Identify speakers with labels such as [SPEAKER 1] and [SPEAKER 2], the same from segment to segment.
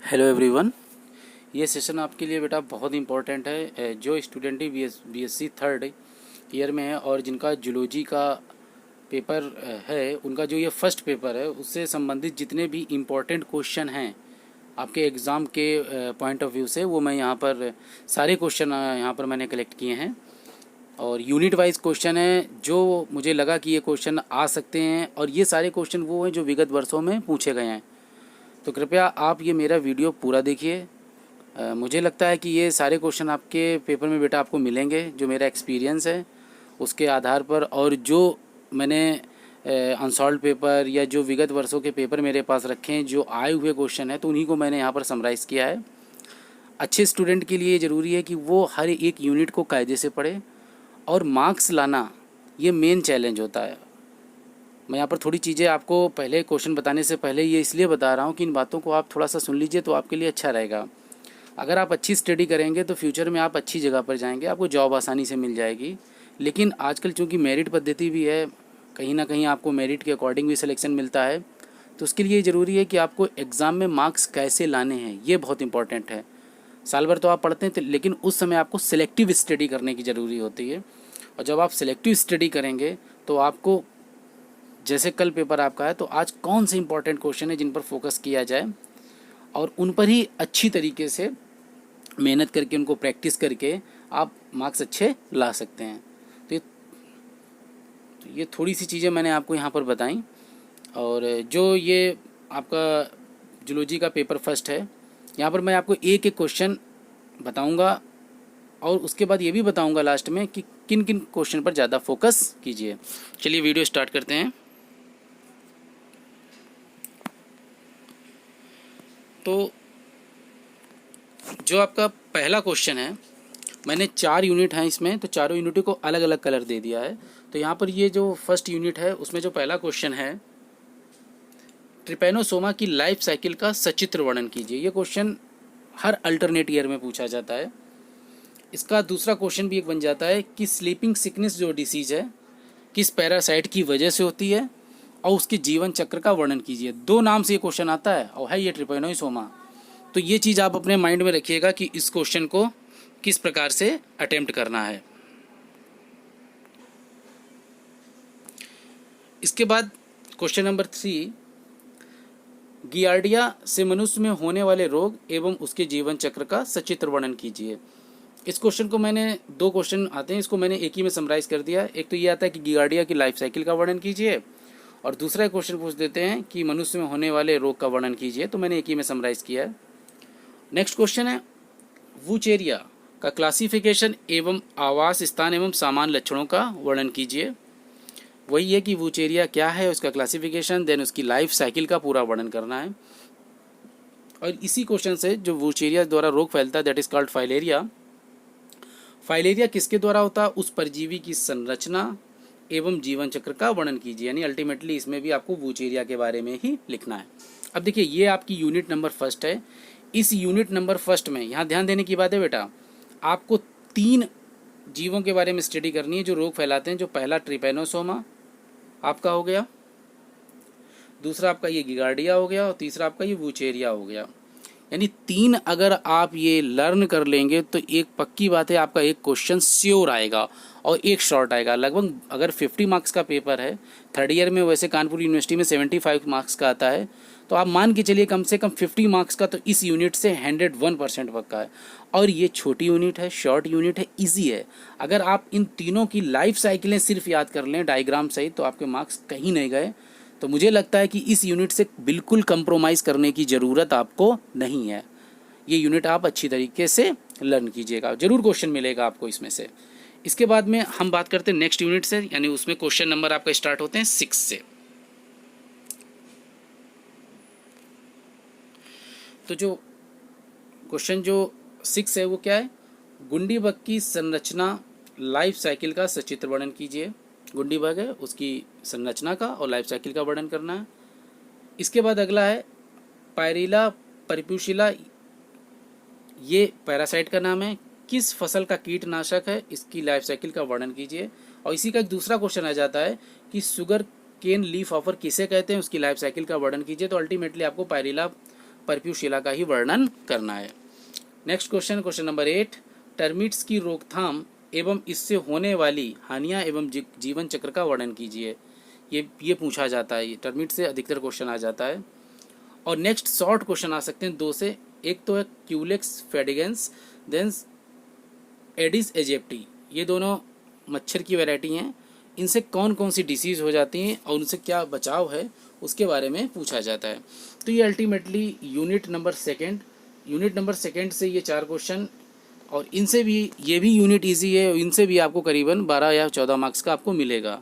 [SPEAKER 1] Hello everyone. ये session आपके लिए बेटा बहुत इंपॉर्टेंट है। जो स्टूडेंट ही बीएससी थर्ड ईयर में है और जिनका जूलॉजी का पेपर है, उनका जो ये फर्स्ट पेपर है उससे संबंधित जितने भी इम्पोर्टेंट क्वेश्चन हैं आपके एग्ज़ाम के पॉइंट ऑफ व्यू से, वो मैं यहाँ पर सारे क्वेश्चन यहाँ पर मैंने कलेक्ट किए हैं। और यूनिट वाइज क्वेश्चन है जो मुझे लगा कि ये क्वेश्चन आ सकते हैं, और ये सारे क्वेश्चन वो हैं जो विगत वर्षों में पूछे गए हैं। तो कृपया आप ये मेरा वीडियो पूरा देखिए। मुझे लगता है कि ये सारे क्वेश्चन आपके पेपर में बेटा आपको मिलेंगे। जो मेरा एक्सपीरियंस है उसके आधार पर, और जो मैंने अनसॉल्व पेपर या जो विगत वर्षों के पेपर मेरे पास रखे हैं, जो आए हुए क्वेश्चन हैं, तो उन्हीं को मैंने यहाँ पर समराइज़ किया है। अच्छे स्टूडेंट के लिए ज़रूरी है कि वो हर एक यूनिट को कायदे से पढ़े, और मार्क्स लाना ये मेन चैलेंज होता है। मैं यहाँ पर थोड़ी चीज़ें आपको पहले क्वेश्चन बताने से पहले ये इसलिए बता रहा हूँ कि इन बातों को आप थोड़ा सा सुन लीजिए तो आपके लिए अच्छा रहेगा। अगर आप अच्छी स्टडी करेंगे तो फ्यूचर में आप अच्छी जगह पर जाएंगे, आपको जॉब आसानी से मिल जाएगी। लेकिन आजकल चूँकि मेरिट पद्धति भी है, कहीं ना कहीं आपको मेरिट के अकॉर्डिंग भी सिलेक्शन मिलता है, तो उसके लिए ज़रूरी है कि आपको एग्ज़ाम में मार्क्स कैसे लाने हैं, ये बहुत इंपॉर्टेंट है। साल भर तो आप पढ़ते हैं, लेकिन उस समय आपको सिलेक्टिव स्टडी करने की ज़रूरी होती है। और जब आप सिलेक्टिव स्टडी करेंगे तो आपको, जैसे कल पेपर आपका है, तो आज कौन से इंपॉर्टेंट क्वेश्चन है जिन पर फोकस किया जाए और उन पर ही अच्छी तरीके से मेहनत करके, उनको प्रैक्टिस करके आप मार्क्स अच्छे ला सकते हैं। तो ये थोड़ी सी चीज़ें मैंने आपको यहाँ पर बताई। और जो ये आपका जूलॉजी का पेपर फर्स्ट है, यहाँ पर मैं आपको एक एक क्वेश्चन बताऊँगा, और उसके बाद ये भी बताऊँगा लास्ट में कि किन किन क्वेश्चन पर ज़्यादा फोकस कीजिए। चलिए वीडियो स्टार्ट करते हैं। तो जो आपका पहला क्वेश्चन है, मैंने 4 यूनिट हैं इसमें, तो चारों यूनिट को अलग अलग कलर दे दिया है। तो यहाँ पर ये जो फर्स्ट यूनिट है उसमें जो पहला क्वेश्चन है, ट्रिपैनोसोमा की लाइफ साइकिल का सचित्र वर्णन कीजिए। ये क्वेश्चन हर अल्टरनेट ईयर में पूछा जाता है। इसका दूसरा क्वेश्चन भी एक बन जाता है कि स्लीपिंग सिकनेस जो डिसीज़ है किस पैरासाइट की वजह से होती है, और उसके जीवन चक्र का वर्णन कीजिए। 2 नाम से ये क्वेश्चन आता है और है ये ट्रिपैनोसोमा। तो ये चीज़ आप अपने माइंड में रखिएगा कि इस क्वेश्चन को किस प्रकार से अटेम्प्ट करना है। इसके बाद क्वेश्चन नंबर 3, गियार्डिया से मनुष्य में होने वाले रोग एवं उसके जीवन चक्र का सचित्र वर्णन कीजिए। इस क्वेश्चन को मैंने 2 क्वेश्चन आते हैं, इसको मैंने एक ही में समराइज़ कर दिया। एक तो ये आता है कि गियार्डिया की लाइफ साइकिल का वर्णन कीजिए, और दूसरा क्वेश्चन पूछ देते हैं कि मनुष्य में होने वाले रोग का वर्णन कीजिए। तो मैंने एक ही में समराइज़ किया है। नेक्स्ट क्वेश्चन है, वुचेरिया का क्लासिफिकेशन एवं आवास स्थान एवं सामान्य लक्षणों का वर्णन कीजिए। वही है कि वुचेरिया क्या है, उसका क्लासिफिकेशन, देन उसकी लाइफ साइकिल का पूरा वर्णन करना है। और इसी क्वेश्चन से जो वुचेरिया द्वारा रोग फैलता है, that is called filaria. Filaria किसके द्वारा होता है, उस परजीवी की संरचना एवं जीवन चक्र का वर्णन कीजिए। यानी अल्टीमेटली इसमें भी आपको वुचेरिया के बारे में ही लिखना है। अब देखिए, ये आपकी यूनिट नंबर फर्स्ट है। इस यूनिट नंबर फर्स्ट में यहाँ ध्यान देने की बात है बेटा, आपको 3 जीवों के बारे में स्टडी करनी है जो रोग फैलाते हैं। जो पहला ट्रिपैनोसोमा आपका हो गया, दूसरा आपका ये गिगार्डिया हो गया, और तीसरा आपका ये वुचेरिया हो गया। यानी 3 अगर आप ये लर्न कर लेंगे तो एक पक्की बात है, आपका एक क्वेश्चन श्योर आएगा और एक शॉर्ट आएगा। लगभग अगर 50 मार्क्स का पेपर है, थर्ड ईयर में वैसे कानपुर यूनिवर्सिटी में 75 मार्क्स का आता है, तो आप मान के चलिए कम से कम 50 मार्क्स का तो इस यूनिट से 101% पक्का है। और ये छोटी यूनिट है, शॉर्ट यूनिट है, ईजी है। अगर आप इन तीनों की लाइफ साइकिलें सिर्फ याद कर लें डायग्राम सहित, तो आपके मार्क्स कहीं नहीं गए। तो मुझे लगता है कि इस यूनिट से बिल्कुल कंप्रोमाइज़ करने की ज़रूरत आपको नहीं है। ये यूनिट आप अच्छी तरीके से लर्न कीजिएगा, ज़रूर क्वेश्चन मिलेगा आपको इसमें से। इसके बाद में हम बात करते हैं नेक्स्ट यूनिट से, यानी उसमें क्वेश्चन नंबर आपका स्टार्ट होते हैं 6 से। तो जो क्वेश्चन जो 6 है वो क्या है, गुंडी बग की संरचना लाइफ साइकिल का सचित्र वर्णन कीजिए। गुंडी बग है, उसकी संरचना का और लाइफ साइकिल का वर्णन करना है। इसके बाद अगला है पायरिला परिप्यूशिला, ये पैरासाइट का नाम है। किस फसल का कीटनाशक है, इसकी लाइफ साइकिल का वर्णन कीजिए। और इसी का एक दूसरा क्वेश्चन आ जाता है कि शुगर केन लीफ ऑफर किसे कहते हैं, उसकी लाइफ साइकिल का वर्णन कीजिए। तो अल्टीमेटली आपको पायरिला पर्प्यूशिला का ही वर्णन करना है। Next question, question number 8, termites की रोकथाम एवं इससे होने वाली हानियाँ एवं जीवन चक्र का वर्णन कीजिए। ये पूछा जाता है, ये टर्मिट से अधिकतर क्वेश्चन आ जाता है। और नेक्स्ट शॉर्ट क्वेश्चन आ सकते हैं 2 से, एक तो है क्यूलेक्स फेडिगेंस, देन एडिस एजिप्टी। ये दोनों मच्छर की वैरायटी हैं, इनसे कौन कौन सी डिसीज़ हो जाती हैं और उनसे क्या बचाव है उसके बारे में पूछा जाता है। तो ये अल्टीमेटली यूनिट नंबर सेकेंड से ये 4 क्वेश्चन, और इनसे भी ये भी यूनिट इजी है, इनसे भी आपको करीबन 12 या 14 मार्क्स का आपको मिलेगा।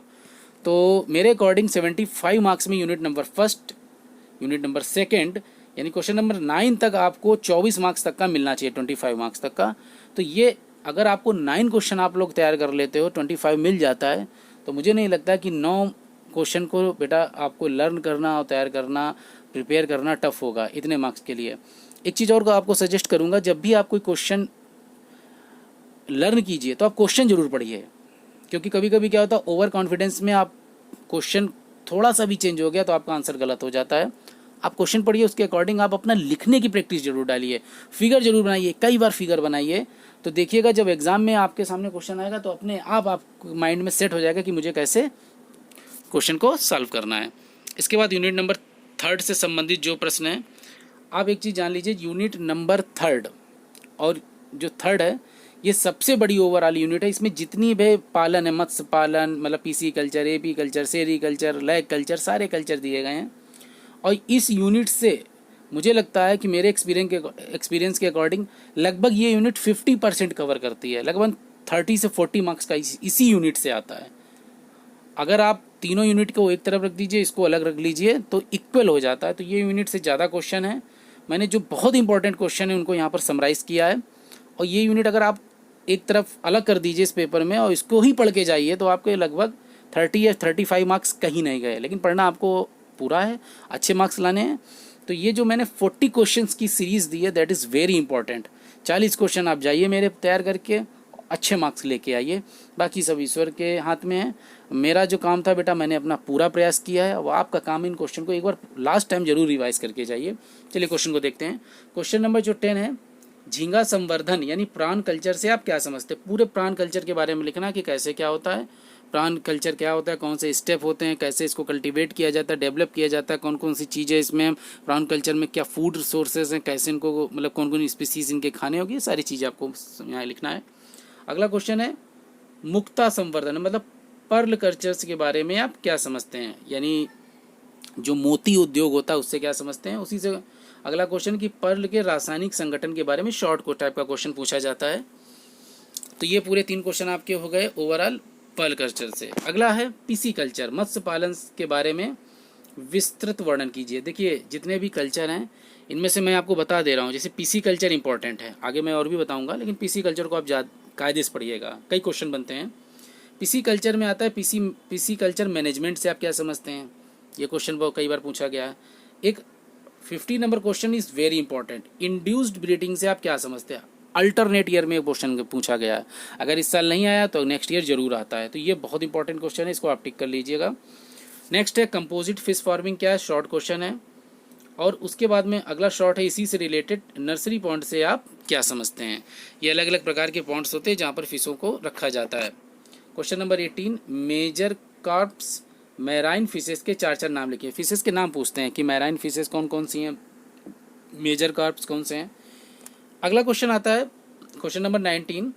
[SPEAKER 1] तो मेरे अकॉर्डिंग 75 मार्क्स में unit number first, unit number second, यानी क्वेश्चन नंबर 9 तक आपको 24 मार्क्स तक का मिलना चाहिए, 25 मार्क्स तक का। तो ये अगर आपको 9 क्वेश्चन आप लोग तैयार कर लेते हो, 25 मिल जाता है, तो मुझे नहीं लगता कि 9 क्वेश्चन को बेटा आपको लर्न करना और तैयार करना, प्रिपेयर करना टफ होगा इतने मार्क्स के लिए। एक चीज़ और को आपको सजेस्ट करूँगा, जब भी आप कोई क्वेश्चन लर्न कीजिए तो आप क्वेश्चन जरूर पढ़िए, क्योंकि कभी कभी क्या होता है ओवर कॉन्फिडेंस में आप क्वेश्चन थोड़ा सा भी चेंज हो गया तो आपका आंसर गलत हो जाता है। आप क्वेश्चन पढ़िए, उसके अकॉर्डिंग आप अपना लिखने की प्रैक्टिस जरूर डालिए, फिगर जरूर बनाइए, कई बार फिगर बनाइए। तो देखिएगा जब एग्जाम में आपके सामने क्वेश्चन आएगा तो अपने आप माइंड में सेट हो जाएगा कि मुझे कैसे क्वेश्चन को सॉल्व करना है। इसके बाद यूनिट नंबर 3 से संबंधित जो प्रश्न है, आप एक चीज़ जान लीजिए, यूनिट नंबर 3 और जो 3 है ये सबसे बड़ी ओवरऑल यूनिट है। इसमें जितनी भी पालन है, मत्स्य पालन मतलब पीसी कल्चर, एपी कल्चर, सेरी कल्चर, लैग कल्चर, सारे कल्चर दिए गए हैं। और इस यूनिट से मुझे लगता है कि मेरे एक्सपीरियंस के अकॉर्डिंग लगभग ये यूनिट 50% कवर करती है, लगभग 30 से 40 मार्क्स का इसी यूनिट से आता है। अगर आप तीनों यूनिट को एक तरफ रख दीजिए, इसको अलग रख लीजिए तो इक्वल हो जाता है। तो ये यूनिट से ज़्यादा क्वेश्चन है, मैंने जो बहुत इंपॉर्टेंट क्वेश्चन है उनको यहाँ पर समराइज़ किया है। और ये यूनिट अगर आप एक तरफ अलग कर दीजिए इस पेपर में और इसको ही पढ़ के जाइए तो आपके लगभग 30 या 35 मार्क्स कहीं नहीं गए, लेकिन पढ़ना आपको पूरा है, अच्छे मार्क्स लाने हैं। तो ये जो मैंने 40 क्वेश्चंस की सीरीज़ दी है that is very important. 40 question आप जाइए मेरे तैयार करके, अच्छे मार्क्स लेके आइए, बाकी सब ईश्वर के हाथ में है। मेरा जो काम था बेटा मैंने अपना पूरा प्रयास किया है, अब आपका काम इन क्वेश्चन को एक बार लास्ट टाइम जरूर रिवाइज करके जाइए। चलिए क्वेश्चन को देखते हैं। क्वेश्चन नंबर जो 10 है, झींगा संवर्धन यानी प्राण कल्चर से आप क्या समझते हैं। पूरे प्राण कल्चर के बारे में लिखना कि कैसे क्या होता है, प्राण कल्चर क्या होता है, कौन से स्टेप होते हैं, कैसे इसको कल्टीवेट किया जाता है, डेवलप किया जाता है, कौन कौन सी चीज़ें इसमें प्राण कल्चर में, क्या फूड रिसोर्सेज हैं, कैसे इनको मतलब कौन कौन स्पीसीज इनके खाने होगी, ये सारी चीज़ें आपको यहाँ लिखना है। अगला क्वेश्चन है मुक्ता संवर्धन मतलब पर्ल कल्चर्स के बारे में आप क्या समझते हैं, यानी जो मोती उद्योग होता है उससे क्या समझते हैं। उसी से अगला क्वेश्चन कि पर्ल के रासायनिक संगठन के बारे में शॉर्ट को टाइप का क्वेश्चन पूछा जाता है। तो ये पूरे 3 क्वेश्चन आपके हो गए ओवरऑल पर्ल कल्चर से। अगला है पीसी कल्चर, मत्स्य पालन के बारे में विस्तृत वर्णन कीजिए। देखिए जितने भी कल्चर हैं इनमें से मैं आपको बता दे रहा हूँ, जैसे पीसी कल्चर इंपॉर्टेंट है, आगे मैं और भी बताऊँगा, लेकिन पीसी कल्चर को आप कायदे से पढ़िएगा, कई क्वेश्चन बनते हैं। पीसी कल्चर में आता है पीसी कल्चर मैनेजमेंट से आप क्या समझते हैं, ये क्वेश्चन बहुत कई बार पूछा गया है। एक 50 number question is very important, induced breeding से आप क्या समझते हैं, अल्टरनेट ईयर में क्वेश्चन पूछा गया है, अगर इस साल नहीं आया तो नेक्स्ट ईयर जरूर आता है। तो ये बहुत इंपॉर्टेंट क्वेश्चन है, इसको आप टिक कर लीजिएगा। नेक्स्ट है कंपोजिट फिश फार्मिंग क्या है, शॉर्ट क्वेश्चन है। और उसके बाद में अगला शॉर्ट है इसी से रिलेटेड, नर्सरी पॉन्ड से आप क्या समझते हैं। ये अलग अलग प्रकार के पॉन्ड्स होते हैं जहाँ पर फिशों को रखा जाता है। Question number 18, major carps marine fishes के 4 नाम लिखिए। फिशेस के नाम पूछते हैं कि मैराइन फिशेस कौन कौन सी हैं, मेजर कार्प्स कौन से हैं। अगला क्वेश्चन आता है question number 19,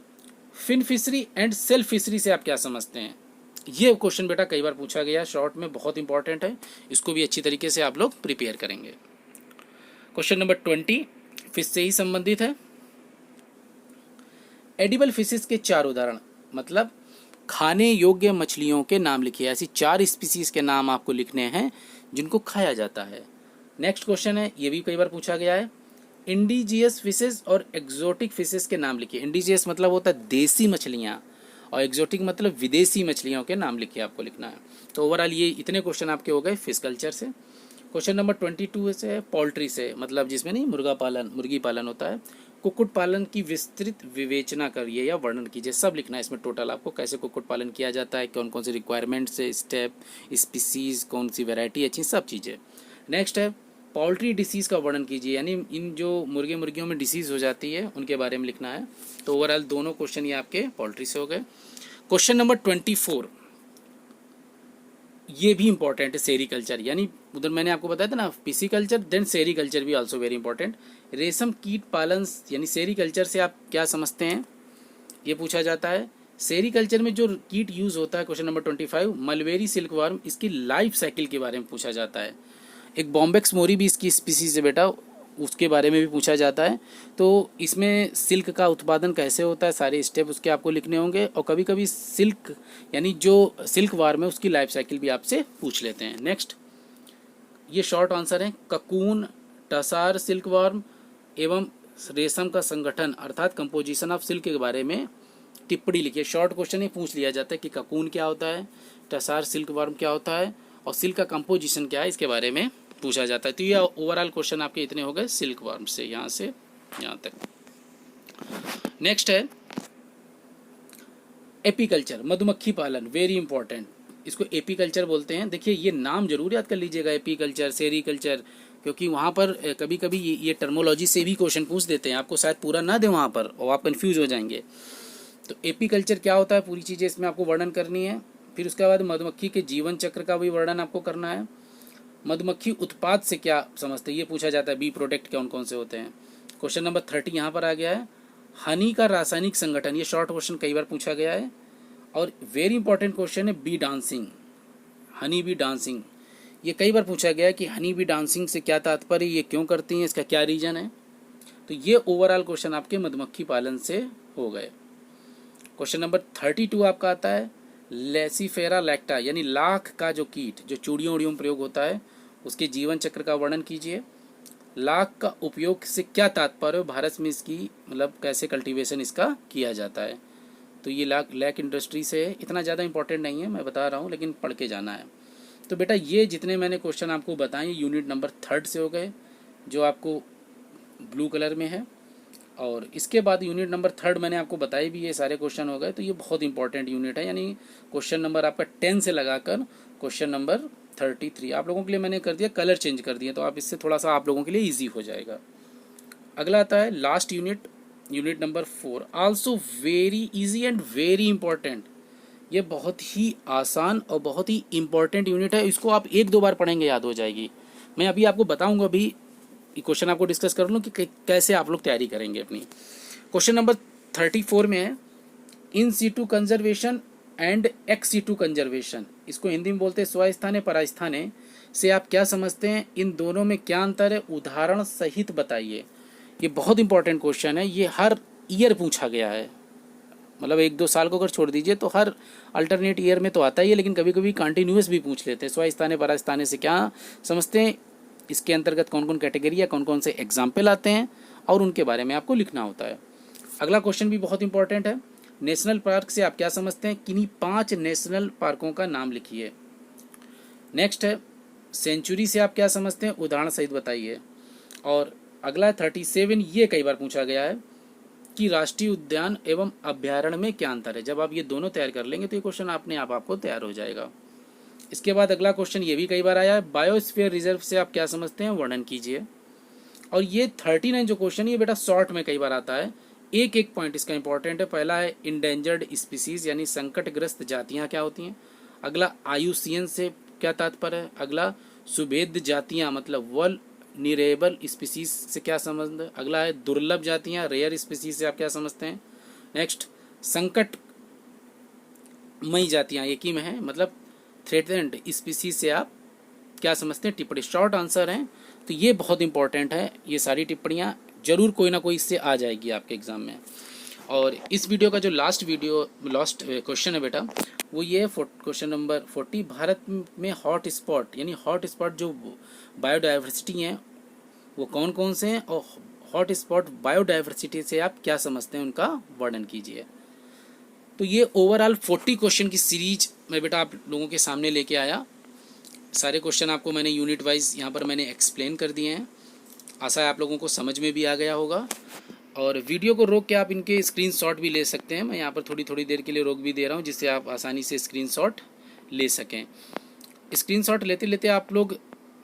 [SPEAKER 1] fin fishery and shell fishery से आप क्या समझते हैं। ये क्वेश्चन बेटा कई बार पूछा गया, शॉर्ट में बहुत इंपॉर्टेंट है, इसको भी अच्छी तरीके से आप लोग प्रिपेयर करेंगे। क्वेश्चन नंबर 20 फिश से ही संबंधित है। एडिबल फिशेस के 4 उदाहरण मतलब खाने योग्य मछलियों के नाम लिखिए। ऐसी 4 स्पीसीज के नाम आपको लिखने हैं जिनको खाया जाता है। नेक्स्ट क्वेश्चन है, ये भी कई बार पूछा गया है, इंडिजियस फिशेस और एक्सोटिक फिशेस के नाम लिखिए। इंडिजियस मतलब होता है देसी मछलियाँ और एक्सोटिक मतलब विदेशी मछलियों के नाम लिखिए, आपको लिखना है। तो ओवरऑल ये इतने क्वेश्चन आपके हो गए फिश कल्चर से। क्वेश्चन नंबर 22 से है पोल्ट्री से, मतलब जिसमें नहीं मुर्गी पालन होता है। कुक्कुट पालन की विस्तृत विवेचना करिए या वर्णन कीजिए, सब लिखना है इसमें टोटल आपको, कैसे कुक्कुट पालन किया जाता है, कौन कौन सी रिक्वायरमेंट्स है, स्टेप, स्पीसीज, कौन सी वैरायटी अच्छी, सब चीज़ें। नेक्स्ट है पोल्ट्री डिसीज़ का वर्णन कीजिए, यानी इन जो मुर्गे मुर्गियों में डिसीज़ हो जाती है उनके बारे में लिखना है। तो ओवरऑल दोनों क्वेश्चन ये आपके पोल्ट्री से हो गए। क्वेश्चन नंबर 24, ये भी इंपॉर्टेंट है, सेरीकल्चर, यानी उधर मैंने आपको बताया था ना पिसीकल्चर, देन सेरीकल्चर भी आल्सो वेरी इंपॉर्टेंट। रेशम कीट पालन यानी सेरीकल्चर से आप क्या समझते हैं, ये पूछा जाता है। सेरीकल्चर में जो कीट यूज़ होता है, question number 25, mulberry silk worm, इसकी लाइफ साइकिल के बारे में पूछा जाता है। एक बॉम्बेक्स मोरी भी इसकी स्पीसीज है बेटा, उसके बारे में भी पूछा जाता है। तो इसमें सिल्क का उत्पादन कैसे होता है, सारे स्टेप उसके आपको लिखने होंगे। और कभी कभी सिल्क यानी जो सिल्क वार्म है उसकी लाइफ साइकिल भी आपसे पूछ लेते हैं। नेक्स्ट, ये शॉर्ट आंसर है, ककून, टसार सिल्क वार्म एवं रेशम का संगठन अर्थात कंपोजिशन ऑफ सिल्क के बारे में टिप्पणी लिखिए। शॉर्ट क्वेश्चन ही पूछ लिया जाता है कि ककून क्या होता है, टसार सिल्क वर्म क्या होता है और सिल्क का कंपोजिशन क्या है, इसके बारे में पूछा जाता है। तो ये ओवरऑल क्वेश्चन आपके इतने हो गए सिल्क वर्म से यहाँ तक। नेक्स्ट है एपीकल्चर, मधुमक्खी पालन, वेरी इंपॉर्टेंट, इसको एपीकल्चर बोलते हैं। देखिए ये नाम जरूर याद कर लीजिएगा, एपीकल्चर, सेरीकल्चर, क्योंकि वहाँ पर कभी कभी ये टर्मोलॉजी से भी क्वेश्चन पूछ देते हैं, आपको शायद पूरा ना दें वहाँ पर और आप कंफ्यूज हो जाएंगे। तो एपीकल्चर क्या होता है, पूरी चीज़ें इसमें आपको वर्णन करनी है। फिर उसके बाद मधुमक्खी के जीवन चक्र का भी वर्णन आपको करना है। मधुमक्खी उत्पाद से क्या समझते हैं, ये पूछा जाता है। बी प्रोडक्ट कौन कौन से होते हैं। क्वेश्चन नंबर 30 यहाँ पर आ गया है, हनी का रासायनिक संगठन, ये शॉर्ट क्वेश्चन कई बार पूछा गया है और वेरी इंपॉर्टेंट क्वेश्चन है। B dancing, honey bee dancing, ये कई बार पूछा गया है कि हनी बी डांसिंग से क्या तात्पर्य, ये क्यों करती हैं, इसका क्या रीजन है। तो ये ओवरऑल क्वेश्चन आपके मधुमक्खी पालन से हो गए। क्वेश्चन नंबर 32 आपका आता है, लेसिफेरा लैक्टा, यानी लाख का जो कीट जो चूड़ियों उड़ियों में प्रयोग होता है उसके जीवन चक्र का वर्णन कीजिए। लाख का उपयोग से क्या तात्पर्य, भारत में इसकी मतलब कैसे कल्टीवेशन इसका किया जाता है। तो ये लैक इंडस्ट्री से इतना ज़्यादा इंपॉर्टेंट नहीं है, मैं बता रहा हूँ, लेकिन पढ़ के जाना है। तो बेटा ये जितने मैंने क्वेश्चन आपको बताए यूनिट नंबर 3 से हो गए, जो आपको ब्लू कलर में है। और इसके बाद यूनिट नंबर 3 मैंने आपको बताई भी, ये सारे क्वेश्चन हो गए। तो ये बहुत इंपॉर्टेंट यूनिट है, यानी क्वेश्चन नंबर आपका 10 से लगाकर क्वेश्चन नंबर 33 आप लोगों के लिए मैंने कर दिया, कलर चेंज कर दिया, तो आप इससे थोड़ा सा आप लोगों के लिए ईजी हो जाएगा। अगला आता है last unit, unit number 4, also very easy and very important. ये बहुत ही आसान और बहुत ही इंपॉर्टेंट यूनिट है, इसको आप 1-2 बार पढ़ेंगे याद हो जाएगी। मैं अभी आपको बताऊंगा, अभी क्वेश्चन आपको डिस्कस कर लूँ कि कैसे आप लोग तैयारी करेंगे अपनी। क्वेश्चन नंबर 34 में है, in situ conservation and ex situ conservation, इसको हिंदी में बोलते हैं स्वस्थाने परास्थाने, से आप क्या समझते हैं, इन दोनों में क्या अंतर है, उदाहरण सहित बताइए। ये बहुत इंपॉर्टेंट क्वेश्चन है, ये हर ईयर पूछा गया है, मतलब 1-2 साल को अगर छोड़ दीजिए तो हर अल्टरनेट ईयर में तो आता ही है, लेकिन कभी कभी कंटिन्यूस भी पूछ लेते हैं। स्वस्थाने परास्थाने से क्या समझते हैं, इसके अंतर्गत कौन कौन कैटेगरी या कौन कौन से एग्जाम्पल आते हैं और उनके बारे में आपको लिखना होता है। अगला क्वेश्चन भी बहुत इंपॉर्टेंट है, नेशनल पार्क से आप क्या समझते हैं, किन्हीं 5 नेशनल पार्कों का नाम लिखिए। नेक्स्ट है, सेंचुरी से आप क्या समझते हैं, उदाहरण सहित बताइए। और अगला 37, ये कई बार पूछा गया है कि राष्ट्रीय उद्यान एवं अभ्यारण्य में क्या अंतर है। जब आप ये दोनों तैयार कर लेंगे तो ये क्वेश्चन अपने आप आपको तैयार हो जाएगा। इसके बाद अगला क्वेश्चन ये भी कई बार आया है, बायोस्फीयर रिजर्व से आप क्या समझते हैं, वर्णन कीजिए। और ये 39 जो क्वेश्चन ये बेटा शॉर्ट में कई बार आता है, एक एक पॉइंट इसका इंपॉर्टेंट है। पहला है इंडेंजर्ड स्पीसीज, यानी संकटग्रस्त जातियां क्या होती हैं। अगला आयुसीएन से क्या तात्पर्य है। अगला सुभेद्य जातियां मतलब वल्नरेबल स्पीसीज से क्या संबंध है। अगला है दुर्लभ जातियां, रेयर स्पीसीज से आप क्या समझते हैं। नेक्स्ट, संकटमयी जातियां एक ही में है, मतलब थ्रेटेंड स्पीसीज से आप क्या समझते हैं। टिप्पणी शॉर्ट आंसर हैं, तो ये बहुत इंपॉर्टेंट है, ये सारी टिप्पणियाँ जरूर कोई ना कोई इससे आ जाएगी आपके एग्जाम में। और इस वीडियो का जो लास्ट क्वेश्चन है बेटा, वो ये क्वेश्चन नंबर 40, भारत में हॉट स्पॉट यानी हॉट स्पॉट जो बायोडाइवर्सिटी हैं वो कौन कौन से हैं, और हॉट स्पॉट बायोडाइवर्सिटी से आप क्या समझते हैं, उनका वर्णन कीजिए। तो ये ओवरऑल 40 क्वेश्चन की सीरीज मैं बेटा आप लोगों के सामने लेके आया। सारे क्वेश्चन आपको मैंने यूनिट वाइज यहाँ पर मैंने एक्सप्लेन कर दिए हैं। आशा है आप लोगों को समझ में भी आ गया होगा। और वीडियो को रोक के आप इनके स्क्रीनशॉट भी ले सकते हैं, मैं यहाँ पर थोड़ी थोड़ी देर के लिए रोक भी दे रहा हूँ जिससे आप आसानी से स्क्रीनशॉट ले सकें। स्क्रीनशॉट लेते लेते आप लोग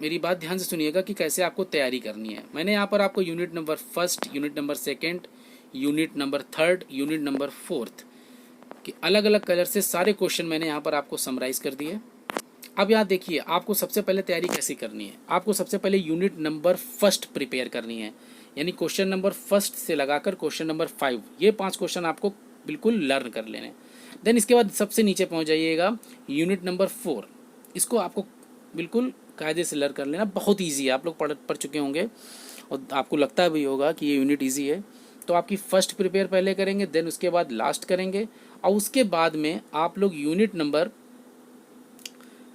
[SPEAKER 1] मेरी बात ध्यान से सुनिएगा कि कैसे आपको तैयारी करनी है। मैंने यहाँ पर आपको unit number 1, unit number 2, unit number 3, unit number 4 कि अलग अलग कलर से सारे क्वेश्चन मैंने यहाँ पर आपको समराइज़ कर दिए। अब यहाँ देखिए आपको सबसे पहले तैयारी कैसे करनी है। आपको सबसे पहले यूनिट नंबर 1 प्रिपेयर करनी है, यानी क्वेश्चन नंबर 1 से लगाकर क्वेश्चन नंबर 5, ये 5 क्वेश्चन आपको बिल्कुल लर्न कर लेने। देन इसके बाद सबसे नीचे पहुँच जाइएगा यूनिट नंबर 4, इसको आपको बिल्कुल कायदे से लर्न कर लेना। बहुत ईजी है, आप लोग पढ़ चुके होंगे और आपको लगता भी होगा कि ये यूनिट ईजी है। तो आपकी फर्स्ट प्रिपेयर पहले करेंगे, देन उसके बाद लास्ट करेंगे, और उसके बाद में आप लोग यूनिट नंबर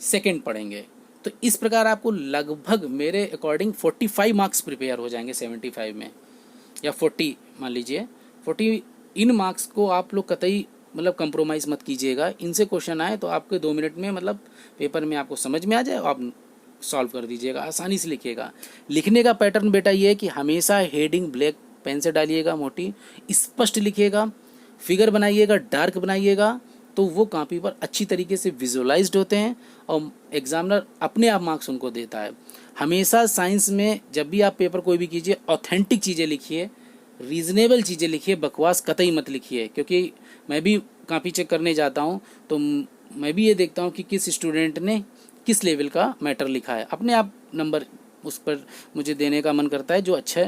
[SPEAKER 1] 2 पढ़ेंगे। तो इस प्रकार आपको लगभग मेरे अकॉर्डिंग 45 मार्क्स प्रिपेयर हो जाएंगे 75 में, या 40 मान लीजिए 40। इन मार्क्स को आप लोग कतई मतलब कंप्रोमाइज़ मत कीजिएगा। इनसे क्वेश्चन आए तो आपके 2 मिनट में मतलब पेपर में आपको समझ में आ जाए, आप सॉल्व कर दीजिएगा, आसानी से लिखिएगा। लिखने का पैटर्न बेटा ये है कि हमेशा हेडिंग ब्लैक पेन से डालिएगा, मोटी स्पष्ट लिखिएगा, फिगर बनाइएगा, डार्क बनाइएगा, तो वो कॉपी पर अच्छी तरीके से विजुअलाइज्ड होते हैं और एग्जामिनर अपने आप मार्क्स उनको देता है। हमेशा साइंस में जब भी आप पेपर कोई भी कीजिए, ऑथेंटिक चीज़ें लिखिए, रीज़नेबल चीज़ें लिखिए, बकवास कतई मत लिखिए। क्योंकि मैं भी कॉपी चेक करने जाता हूँ तो मैं भी ये देखता हूँ कि किस स्टूडेंट ने किस लेवल का मैटर लिखा है। अपने आप नंबर उस पर मुझे देने का मन करता है जो अच्छे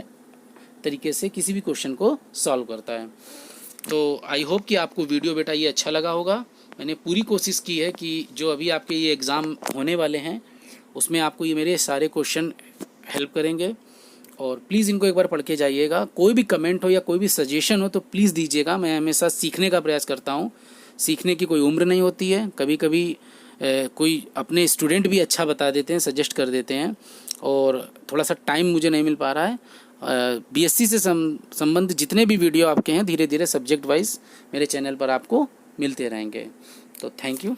[SPEAKER 1] तरीके से किसी भी क्वेश्चन को सॉल्व करता है। तो आई होप कि आपको वीडियो बेटा ये अच्छा लगा होगा। मैंने पूरी कोशिश की है कि जो अभी आपके ये एग्ज़ाम होने वाले हैं उसमें आपको ये मेरे सारे क्वेश्चन हेल्प करेंगे, और प्लीज़ इनको एक बार पढ़ के जाइएगा। कोई भी कमेंट हो या कोई भी सजेशन हो तो प्लीज़ दीजिएगा। मैं हमेशा सीखने का प्रयास करता हूँ, सीखने की कोई उम्र नहीं होती है। कभी कभी कोई अपने स्टूडेंट भी अच्छा बता देते हैं, सजेस्ट कर देते हैं, और थोड़ा सा टाइम मुझे नहीं मिल पा रहा है। बीएससी से संबंधित जितने भी वीडियो आपके हैं धीरे धीरे सब्जेक्ट वाइज मेरे चैनल पर आपको मिलते रहेंगे। तो थैंक यू।